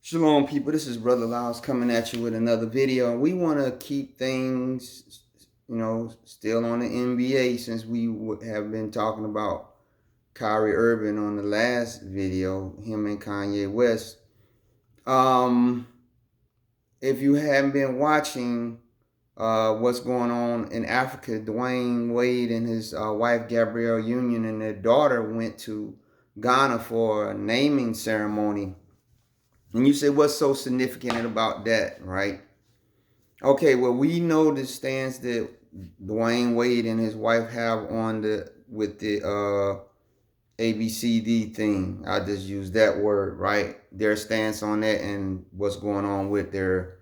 Shalom, people. This is Brother Lyles coming at you with another video. We want to keep things, still on the NBA since we have been talking about Kyrie Irving on the last video, him and Kanye West. Um, if you haven't been watching what's going on in Africa, Dwayne Wade and his wife Gabrielle Union and their daughter went to Ghana for a naming ceremony. And you say, what's so significant about that, right? Okay, well, we know the stance that Dwayne Wade and his wife have on the ABCD thing. I just use that word, right? Their stance on that and what's going on with their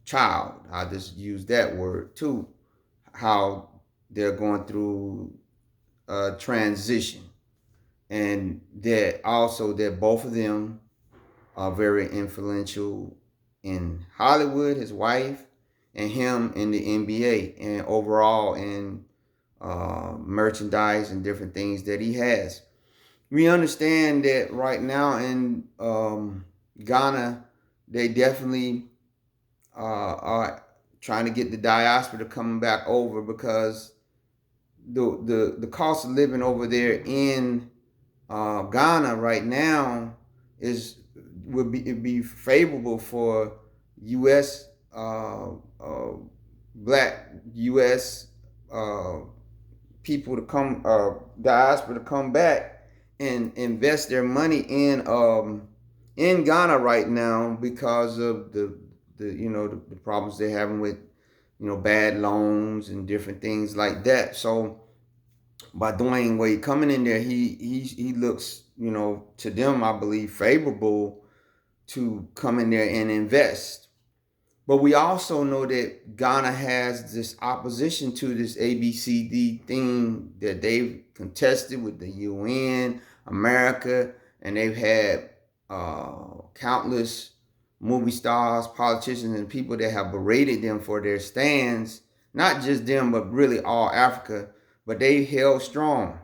child. I just use that word too. How they're going through a transition, and that both of them are very influential in Hollywood, his wife, and him in the NBA, and overall in merchandise and different things that he has. We understand that right now in Ghana, they definitely are trying to get the diaspora to come back over because the cost of living over there in Ghana right now is it'd be favorable for U.S. Black U.S. Uh, people to come, diaspora to come back and invest their money in Ghana right now because of the problems they're having with bad loans and different things like that. So by Dwayne Wade coming in there, he looks, to them, I believe, favorable to come in there and invest. But we also know that Ghana has this opposition to this ABCD thing that they've contested with the UN, America, and they've had countless movie stars, politicians, and people that have berated them for their stands. Not just them, but really all Africa. But they held strong.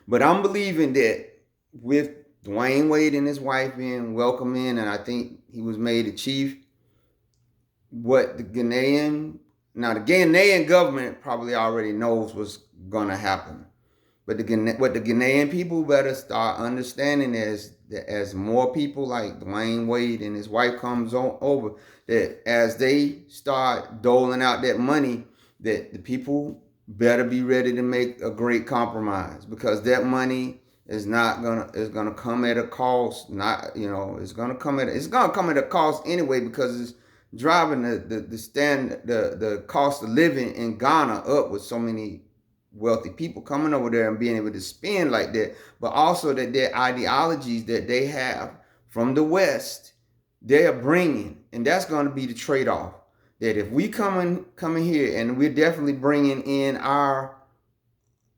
But I'm believing that with Dwayne Wade and his wife being welcome in, and I think he was made a chief, what the Ghanaian government probably already knows what's gonna happen. But what the Ghanaian people better start understanding is that as more people like Dwayne Wade and his wife comes over, that as they start doling out that money, that the people better be ready to make a great compromise, because that money is gonna come at a cost. Not it's gonna come at a cost anyway, because it's driving the cost of living in Ghana up with so many wealthy people coming over there and being able to spend like that. But also that their ideologies that they have from the West, they are bringing, and that's going to be the trade-off. That if we coming here, and we're definitely bringing in our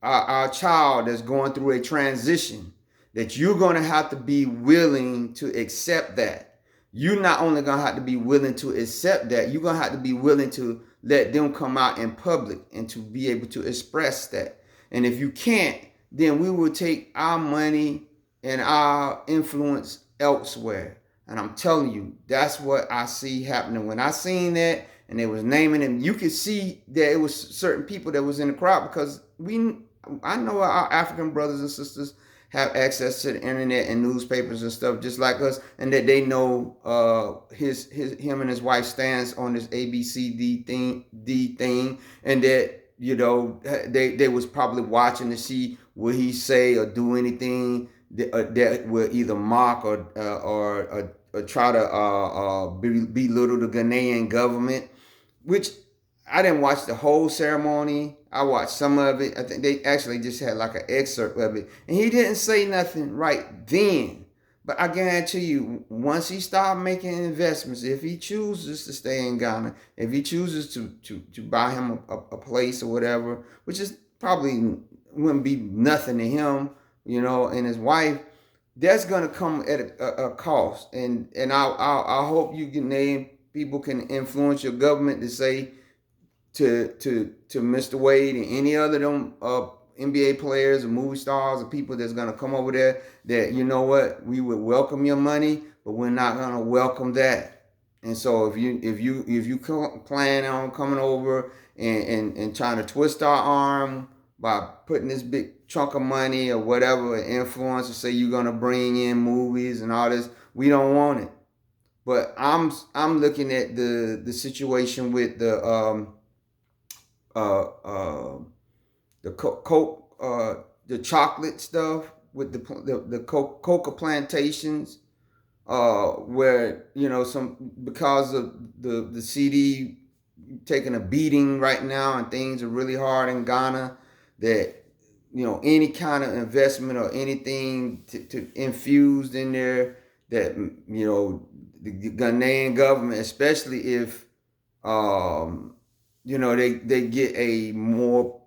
child that's going through a transition, that you're going to have to be willing to accept that. You're not only going to have to be willing to accept that, you're going to have to be willing to let them come out in public and to be able to express that. And if you can't, then we will take our money and our influence elsewhere. And I'm telling you, that's what I see happening. When I seen that and they was naming him, you could see that it was certain people that was in the crowd, because I know our African brothers and sisters have access to the internet and newspapers and stuff just like us, and that they know him and his wife stands on this ABCD thing, and that they was probably watching to see will he say or do anything that will either mock or try to belittle the Ghanaian government, which I didn't watch the whole ceremony. I watched some of it. I think they actually just had like an excerpt of it. And he didn't say nothing right then. But I guarantee you, once he started making investments, if he chooses to stay in Ghana, if he chooses to buy him a place or whatever, which is probably wouldn't be nothing to him, and his wife, that's gonna come at a cost. And I hope you can name people can influence your government to say to Mr. Wade and any other them NBA players or movie stars or people that's gonna come over there that, you know what, we would welcome your money, but we're not gonna welcome that. And so if you plan on coming over and trying to twist our arm by putting this big chunk of money or whatever, influence, or say you're gonna bring in movies and all this, we don't want it. But I'm looking at the situation with uh, uh, the coke, the chocolate stuff with the coca plantations, where, you know, some, because of the CD taking a beating right now and things are really hard in Ghana, that, you know, any kind of investment or anything to infused in there, that, you know, the Ghanaian government, especially if you know, they get a more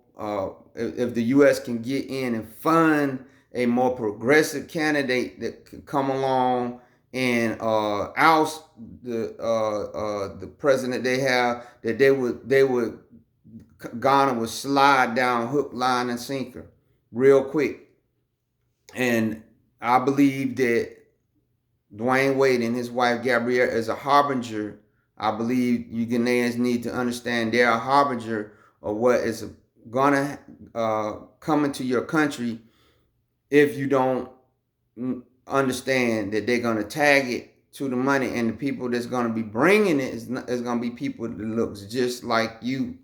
if the U.S. can get in and fund a more progressive candidate that could come along and oust the president they have, that they would Ghana would slide down hook, line, and sinker real quick. And I believe that Dwayne Wade and his wife Gabrielle is a harbinger. I believe you Ghanaians need to understand they're a harbinger of what is gonna come into your country if you don't understand that they're gonna tag it to the money, and the people that's gonna be bringing it is gonna be people that looks just like you,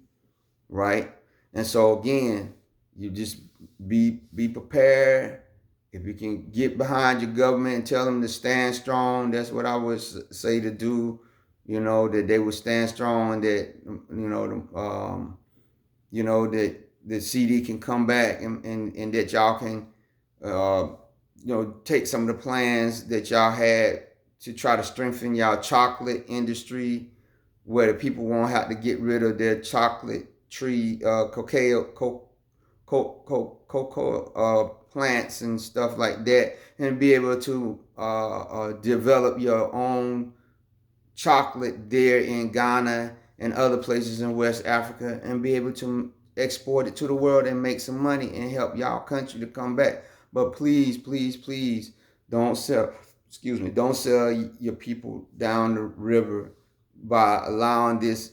right? And so again, you just be prepared. If you can get behind your government and tell them to stand strong, that's what I would say to do. You know, that they would stand strong, and that, you know, that the CD can come back, and that y'all can uh, you know, take some of the plans that y'all had to try to strengthen y'all chocolate industry, where the people won't have to get rid of their chocolate tree, cocoa plants and stuff like that, and be able to develop your own chocolate there in Ghana and other places in West Africa, and be able to export it to the world and make some money and help y'all country to come back. But please, please, please don't sell, don't sell your people down the river by allowing this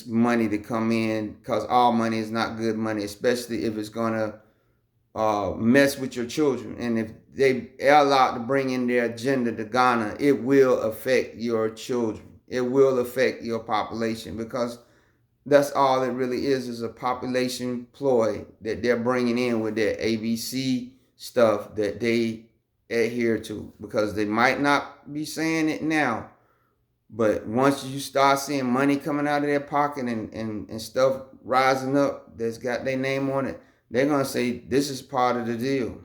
money to come in, because all money is not good money, especially if it's gonna mess with your children. And if they are allowed to bring in their agenda to Ghana, it will affect your children. It will affect your population, because that's all it really is a population ploy that they're bringing in with their ABC stuff that they adhere to, because they might not be saying it now, but once you start seeing money coming out of their pocket and stuff rising up that's got their name on it, they're gonna say this is part of the deal.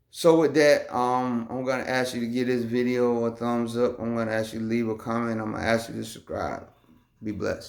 So with that, I'm gonna ask you to give this video a thumbs up. I'm gonna ask you to leave a comment. I'm gonna ask you to subscribe. Be blessed.